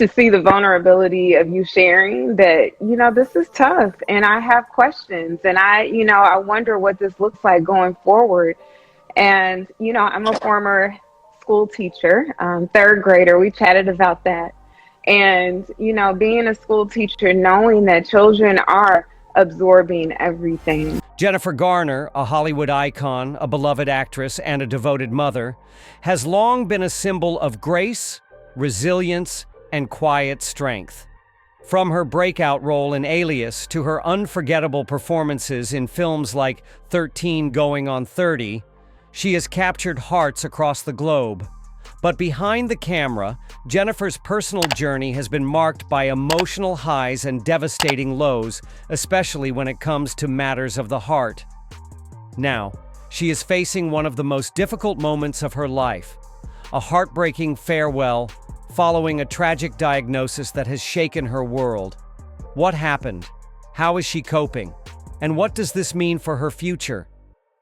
to see the vulnerability of you sharing that, this is tough and I have questions and I wonder what this looks like going forward. And, I'm a former school teacher, third grader. We chatted about that. And, being a school teacher, knowing that children are absorbing everything. Jennifer Garner, a Hollywood icon, a beloved actress, and a devoted mother, has long been a symbol of grace, resilience, and quiet strength. From her breakout role in Alias to her unforgettable performances in films like 13 Going on 30, she has captured hearts across the globe. But behind the camera, Jennifer's personal journey has been marked by emotional highs and devastating lows, especially when it comes to matters of the heart. Now, she is facing one of the most difficult moments of her life, a heartbreaking farewell following a tragic diagnosis that has shaken her world. What happened? How is she coping? And what does this mean for her future?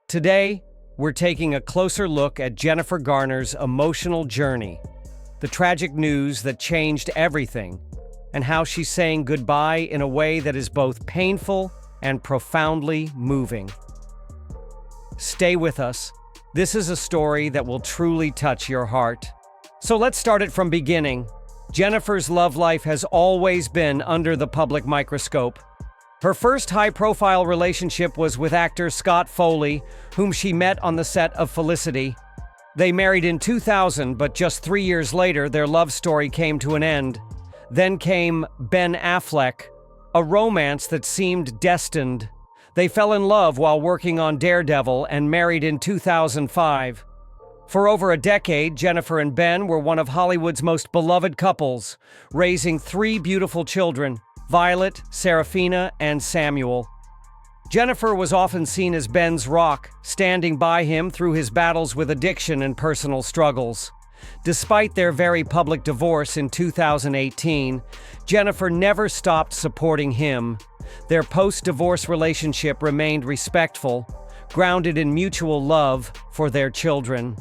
Today, we're taking a closer look at Jennifer Garner's emotional journey, the tragic news that changed everything, and how she's saying goodbye in a way that is both painful and profoundly moving. Stay with us. This is a story that will truly touch your heart. So let's start it from beginning. Jennifer's love life has always been under the public microscope. Her first high-profile relationship was with actor Scott Foley, whom she met on the set of Felicity. They married in 2000, but just 3 years later, their love story came to an end. Then came Ben Affleck, a romance that seemed destined. They fell in love while working on Daredevil and married in 2005. For over a decade, Jennifer and Ben were one of Hollywood's most beloved couples, raising 3 beautiful children: Violet, Serafina, and Samuel. Jennifer was often seen as Ben's rock, standing by him through his battles with addiction and personal struggles. Despite their very public divorce in 2018, Jennifer never stopped supporting him. Their post-divorce relationship remained respectful, grounded in mutual love for their children.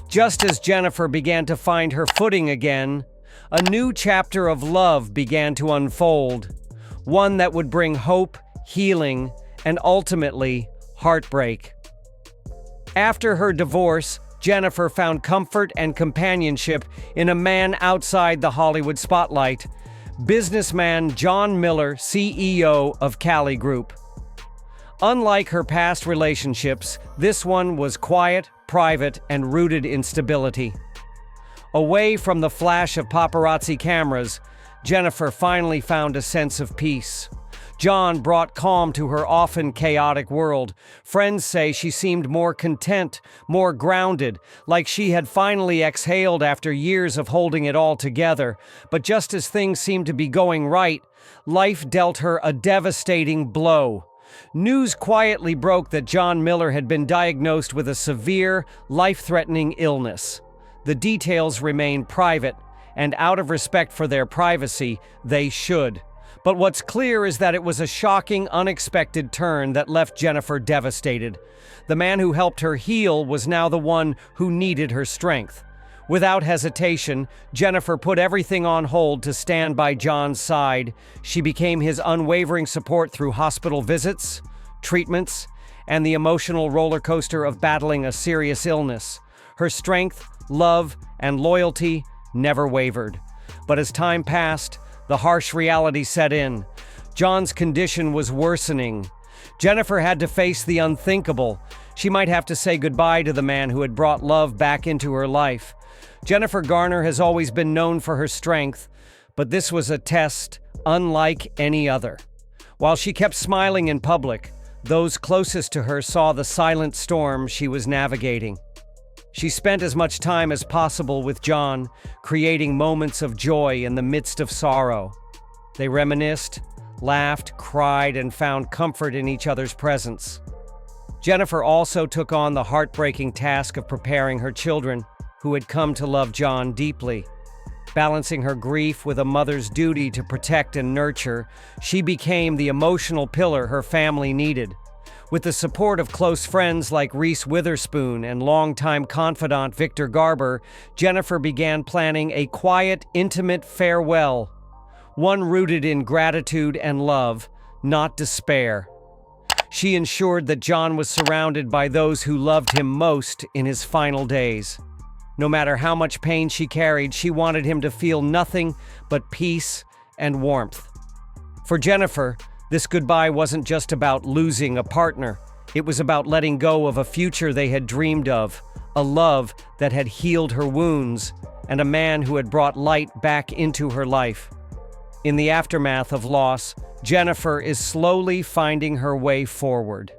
Just as Jennifer began to find her footing again, a new chapter of love began to unfold, one that would bring hope, healing, and ultimately, heartbreak. After her divorce, Jennifer found comfort and companionship in a man outside the Hollywood spotlight, businessman John Miller, CEO of Cali Group. Unlike her past relationships, this one was quiet, private, and rooted in stability. Away from the flash of paparazzi cameras, Jennifer finally found a sense of peace. John brought calm to her often chaotic world. Friends say she seemed more content, more grounded, like she had finally exhaled after years of holding it all together. But just as things seemed to be going right, life dealt her a devastating blow. News quietly broke that John Miller had been diagnosed with a severe, life-threatening illness. The details remain private, and out of respect for their privacy, they should. But what's clear is that it was a shocking, unexpected turn that left Jennifer devastated. The man who helped her heal was now the one who needed her strength. Without hesitation, Jennifer put everything on hold to stand by John's side. She became his unwavering support through hospital visits, treatments, and the emotional roller coaster of battling a serious illness. Her strength, love, and loyalty never wavered. But as time passed, the harsh reality set in. John's condition was worsening. Jennifer had to face the unthinkable. She might have to say goodbye to the man who had brought love back into her life. Jennifer Garner has always been known for her strength, but this was a test unlike any other. While she kept smiling in public, those closest to her saw the silent storm she was navigating. She spent as much time as possible with John, creating moments of joy in the midst of sorrow. They reminisced, laughed, cried, and found comfort in each other's presence. Jennifer also took on the heartbreaking task of preparing her children, who had come to love John deeply. Balancing her grief with a mother's duty to protect and nurture, she became the emotional pillar her family needed. With the support of close friends like Reese Witherspoon and longtime confidant Victor Garber, Jennifer began planning a quiet, intimate farewell, one rooted in gratitude and love, not despair. She ensured that John was surrounded by those who loved him most in his final days. No matter how much pain she carried, she wanted him to feel nothing but peace and warmth. For Jennifer, this goodbye wasn't just about losing a partner. It was about letting go of a future they had dreamed of, a love that had healed her wounds, and a man who had brought light back into her life. In the aftermath of loss, Jennifer is slowly finding her way forward.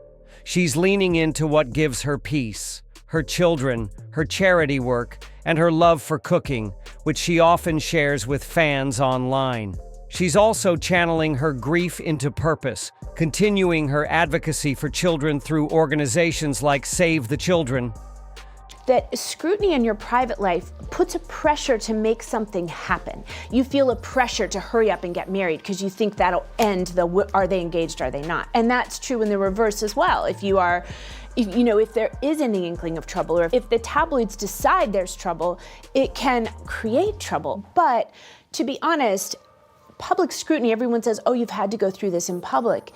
She's leaning into what gives her peace, her children, her charity work, and her love for cooking, which she often shares with fans online. She's also channeling her grief into purpose, continuing her advocacy for children through organizations like Save the Children. That scrutiny in your private life puts a pressure to make something happen. You feel a pressure to hurry up and get married because you think that'll end the are they engaged, are they not? And that's true in the reverse as well. If there is any inkling of trouble, or if the tabloids decide there's trouble, it can create trouble. But to be honest, public scrutiny, everyone says, oh, you've had to go through this in public.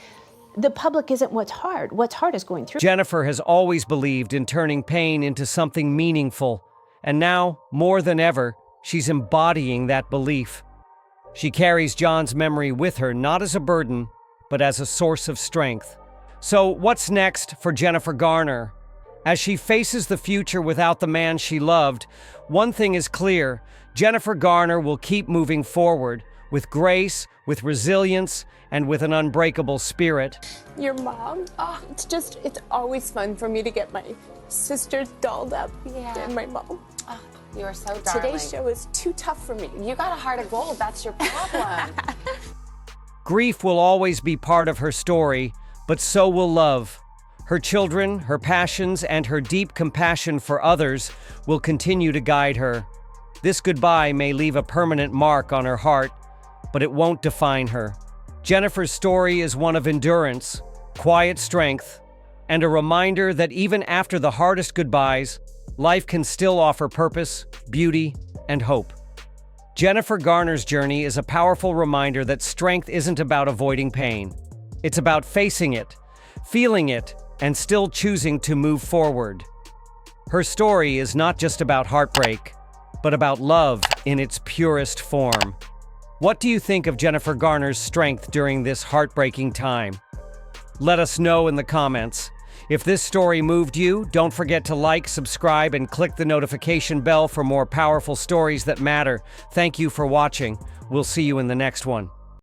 The public isn't what's hard. What's hard is going through. Jennifer has always believed in turning pain into something meaningful, and now, more than ever, she's embodying that belief. She carries John's memory with her, not as a burden, but as a source of strength. So, what's next for Jennifer Garner? As she faces the future without the man she loved, one thing is clear: Jennifer Garner will keep moving forward, with grace, with resilience, and with an unbreakable spirit. Your mom, it's always fun for me to get my sisters dolled up and my mom. Oh, you are so darling. Today's show is too tough for me. You got a heart of gold, that's your problem. Grief will always be part of her story, but so will love. Her children, her passions, and her deep compassion for others will continue to guide her. This goodbye may leave a permanent mark on her heart, but it won't define her. Jennifer's story is one of endurance, quiet strength, and a reminder that even after the hardest goodbyes, life can still offer purpose, beauty, and hope. Jennifer Garner's journey is a powerful reminder that strength isn't about avoiding pain. It's about facing it, feeling it, and still choosing to move forward. Her story is not just about heartbreak, but about love in its purest form. What do you think of Jennifer Garner's strength during this heartbreaking time? Let us know in the comments. If this story moved you, don't forget to like, subscribe, and click the notification bell for more powerful stories that matter. Thank you for watching. We'll see you in the next one.